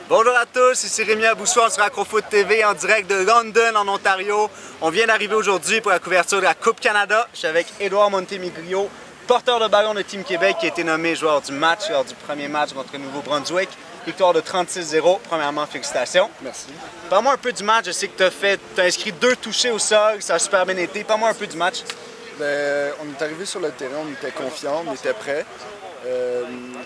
Bonjour à tous, ici Rémi Aboussoir sur Acrofoot TV en direct de London en Ontario. On vient d'arriver aujourd'hui pour la couverture de la Coupe Canada. Je suis avec Édouard Montemigrio, porteur de ballon de Team Québec qui a été nommé joueur du match lors du premier match contre le Nouveau-Brunswick. Victoire de 36-0. Premièrement, félicitations. Merci. Parle-moi un peu du match. Je sais que tu as inscrit 2 touchés au sol, ça a super bien été. Parle-moi un peu du match. Ben, on est arrivé sur le terrain, on était confiants, on était prêts.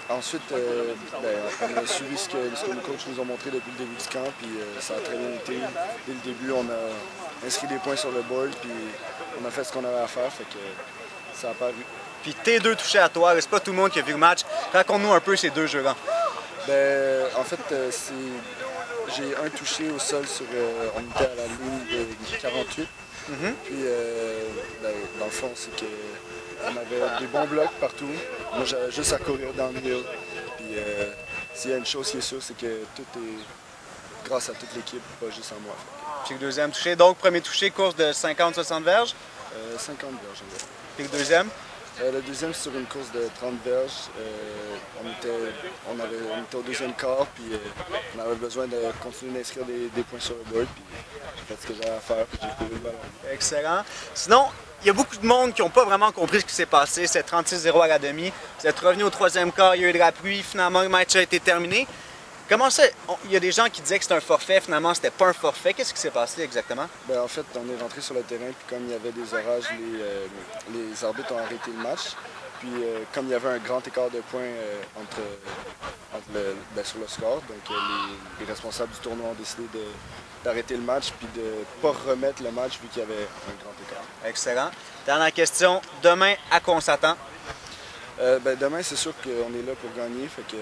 Ensuite, on a suivi ce que nos coachs nous ont montré depuis le début du camp, puis ça a très bien été. Dès le début, on a inscrit des points sur le board, puis on a fait ce qu'on avait à faire, fait que ça a paru. Puis tes 2 touchés à toi, c'est pas tout le monde qui a vu le match. Raconte-nous un peu ces 2 jeux-là. Ben, en fait, j'ai un touché au sol sur. On était à la ligne de 48. Puis, dans le fond, c'est qu'on avait des bons blocs partout. Moi, j'avais juste à courir dans le milieu. Puis, s'il y a une chose qui est sûre, c'est que tout est grâce à toute l'équipe, pas juste à moi. Puis le deuxième touché, donc premier touché, course de 50-60 verges. 50 verges, en fait. Puis le deuxième? Le deuxième, c'est sur une course de 30 verges. On était au deuxième quart, puis on avait besoin de continuer d'inscrire des points sur le board. Puis j'ai fait ce que j'avais à faire, puis j'ai couru le ballon. Excellent. Sinon, il y a beaucoup de monde qui n'ont pas vraiment compris ce qui s'est passé. C'est 36-0 à la demi. Vous êtes revenu au troisième quart, il y a eu de la pluie. Finalement, le match a été terminé. Comment ça? Il y a des gens qui disaient que c'était un forfait. Finalement, c'était pas un forfait. Qu'est-ce qui s'est passé exactement? Ben, en fait, on est rentré sur le terrain, puis comme il y avait des orages, les arbitres ont arrêté le match. Puis comme il y avait un grand écart de points sur le score, donc les responsables du tournoi ont décidé d'arrêter le match puis de ne pas remettre le match vu qu'il y avait un grand écart. Excellent. Dernière question. Demain, à quoi on s'attend? Demain, c'est sûr qu'on est là pour gagner. Fait que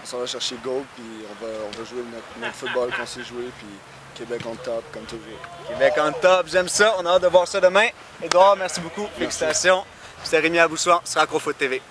on s'en va chercher gold, puis on va jouer notre football qu'on sait jouer, puis Québec on top, comme toujours. Québec on top, j'aime ça. On a hâte de voir ça demain. Édouard, merci beaucoup. Félicitations. C'était Rémi Aboussoir sur Acrofoot TV.